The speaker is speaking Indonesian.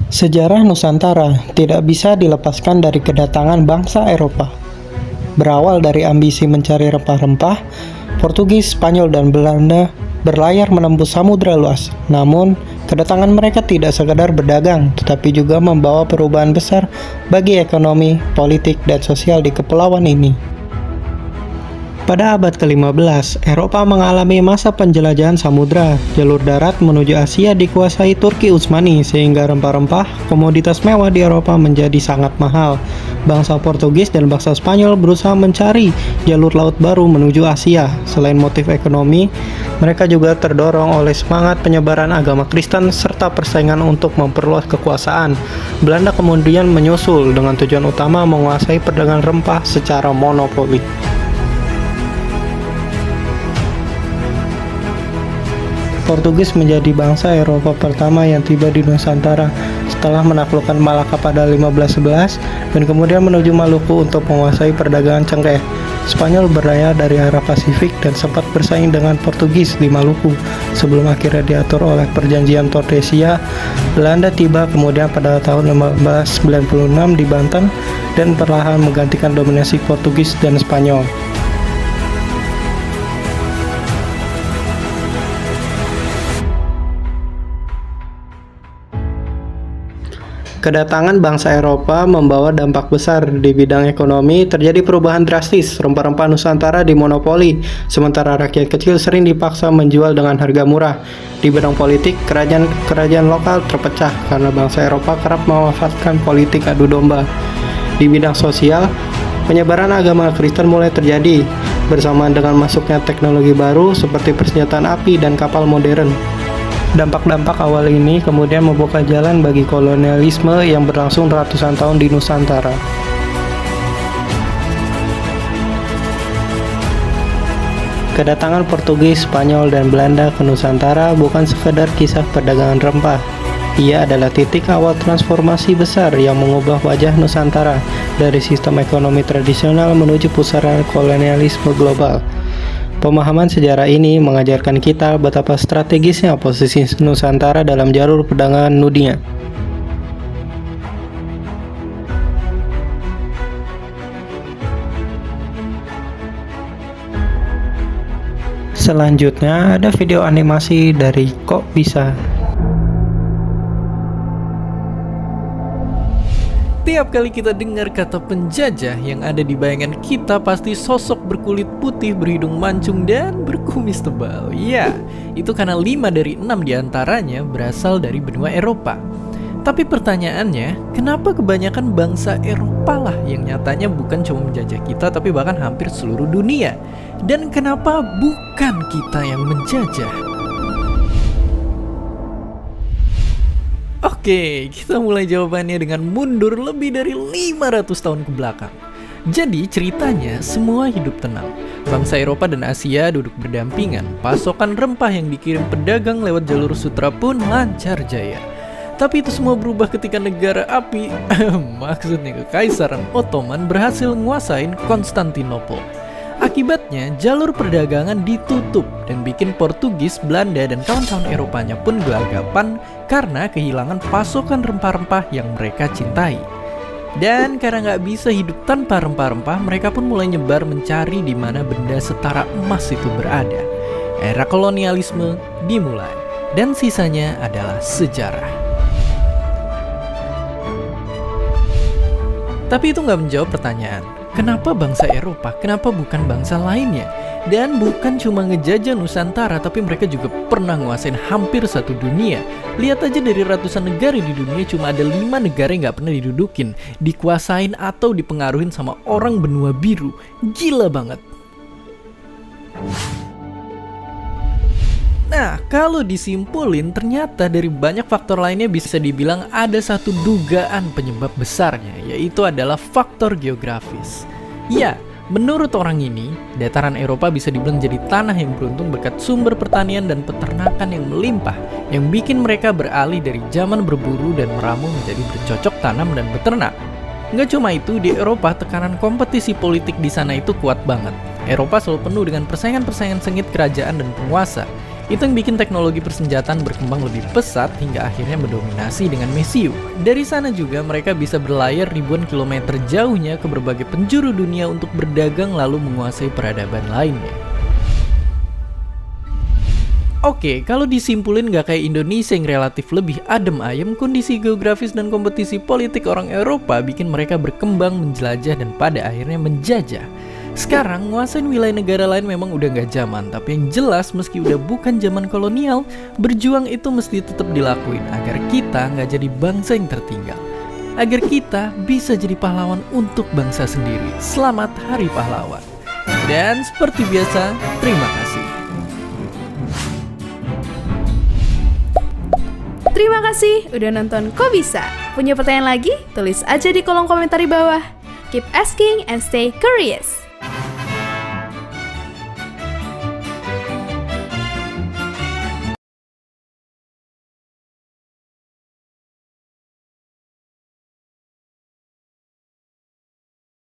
Sejarah Nusantara tidak bisa dilepaskan dari kedatangan bangsa Eropa. Berawal dari ambisi mencari rempah-rempah, Portugis, Spanyol, dan Belanda berlayar menembus samudra luas. Namun, kedatangan mereka tidak sekadar berdagang, tetapi juga membawa perubahan besar bagi ekonomi, politik, dan sosial di kepulauan ini. Pada abad ke-15, Eropa mengalami masa penjelajahan samudra. Jalur darat menuju Asia dikuasai Turki Utsmani, sehingga rempah-rempah, komoditas mewah di Eropa menjadi sangat mahal. Bangsa Portugis dan bangsa Spanyol berusaha mencari jalur laut baru menuju Asia. Selain motif ekonomi, mereka juga terdorong oleh semangat penyebaran agama Kristen serta persaingan untuk memperluas kekuasaan. Belanda kemudian menyusul dengan tujuan utama menguasai perdagangan rempah secara monopoli. Portugis menjadi bangsa Eropa pertama yang tiba di Nusantara setelah menaklukkan Malaka pada 1511 dan kemudian menuju Maluku untuk menguasai perdagangan cengkeh. Spanyol berlayar dari arah Pasifik dan sempat bersaing dengan Portugis di Maluku sebelum akhirnya diatur oleh Perjanjian Tordesia. Belanda tiba kemudian pada tahun 1596 di Banten dan perlahan menggantikan dominasi Portugis dan Spanyol. Kedatangan bangsa Eropa membawa dampak besar di bidang ekonomi. Terjadi perubahan drastis, rempah-rempah Nusantara dimonopoli, sementara rakyat kecil sering dipaksa menjual dengan harga murah. Di bidang politik, kerajaan lokal terpecah karena bangsa Eropa kerap memanfaatkan politik adu domba. Di bidang sosial, penyebaran agama Kristen mulai terjadi, bersamaan dengan masuknya teknologi baru seperti persenjataan api dan kapal modern. Dampak-dampak awal ini kemudian membuka jalan bagi kolonialisme yang berlangsung ratusan tahun di Nusantara. Kedatangan Portugis, Spanyol, dan Belanda ke Nusantara bukan sekadar kisah perdagangan rempah. Ia adalah titik awal transformasi besar yang mengubah wajah Nusantara dari sistem ekonomi tradisional menuju pusaran kolonialisme global. Pemahaman sejarah ini mengajarkan kita betapa strategisnya posisi Nusantara dalam jalur perdagangan dunia. Selanjutnya ada video animasi dari Kok Bisa. Tiap kali kita dengar kata penjajah, yang ada di bayangan kita pasti sosok berkulit putih, berhidung mancung, dan berkumis tebal. Ya, itu karena 5 dari 6 diantaranya berasal dari benua Eropa. Tapi pertanyaannya, kenapa kebanyakan bangsa Eropa lah yang nyatanya bukan cuma menjajah kita, tapi bahkan hampir seluruh dunia? Dan kenapa bukan kita yang menjajah? Oke, kita mulai jawabannya dengan mundur lebih dari 500 tahun ke belakang. Jadi ceritanya semua hidup tenang. Bangsa Eropa dan Asia duduk berdampingan. Pasokan rempah yang dikirim pedagang lewat jalur sutra pun lancar jaya. Tapi itu semua berubah ketika negara api, maksudnya Kekaisaran Ottoman, berhasil nguasain Konstantinopel. Akibatnya, jalur perdagangan ditutup dan bikin Portugis, Belanda, dan kawan-kawan Eropanya pun gelagapan karena kehilangan pasokan rempah-rempah yang mereka cintai. Dan karena nggak bisa hidup tanpa rempah-rempah, mereka pun mulai nyebar mencari di mana benda setara emas itu berada. Era kolonialisme dimulai, dan sisanya adalah sejarah. Tapi itu nggak menjawab pertanyaan. Kenapa bangsa Eropa? Kenapa bukan bangsa lainnya? Dan bukan cuma ngejajah Nusantara, tapi mereka juga pernah nguasain hampir satu dunia. Lihat aja dari ratusan negara di dunia, cuma ada 5 negara yang gak pernah didudukin, dikuasain atau dipengaruhin sama orang benua biru. Gila banget. Nah, kalau disimpulin, ternyata dari banyak faktor lainnya bisa dibilang ada satu dugaan penyebab besarnya, yaitu adalah faktor geografis. Ya, menurut orang ini, dataran Eropa bisa dibilang jadi tanah yang beruntung berkat sumber pertanian dan peternakan yang melimpah, yang bikin mereka beralih dari zaman berburu dan meramu menjadi bercocok tanam dan beternak. Nggak cuma itu, di Eropa tekanan kompetisi politik di sana itu kuat banget. Eropa selalu penuh dengan persaingan-persaingan sengit kerajaan dan penguasa. Itu yang bikin teknologi persenjataan berkembang lebih pesat hingga akhirnya mendominasi dengan mesiu. Dari sana juga mereka bisa berlayar ribuan kilometer jauhnya ke berbagai penjuru dunia untuk berdagang lalu menguasai peradaban lainnya. Oke, kalau disimpulin gak kayak Indonesia yang relatif lebih adem ayem, kondisi geografis dan kompetisi politik orang Eropa bikin mereka berkembang, menjelajah, dan pada akhirnya menjajah. Sekarang, nguasain wilayah negara lain memang udah gak zaman, tapi yang jelas meski udah bukan zaman kolonial, berjuang itu mesti tetap dilakuin agar kita gak jadi bangsa yang tertinggal. Agar kita bisa jadi pahlawan untuk bangsa sendiri. Selamat Hari Pahlawan. Dan seperti biasa, terima kasih. Terima kasih udah nonton Kok Bisa? Punya pertanyaan lagi? Tulis aja di kolom komentar di bawah. Keep asking and stay curious.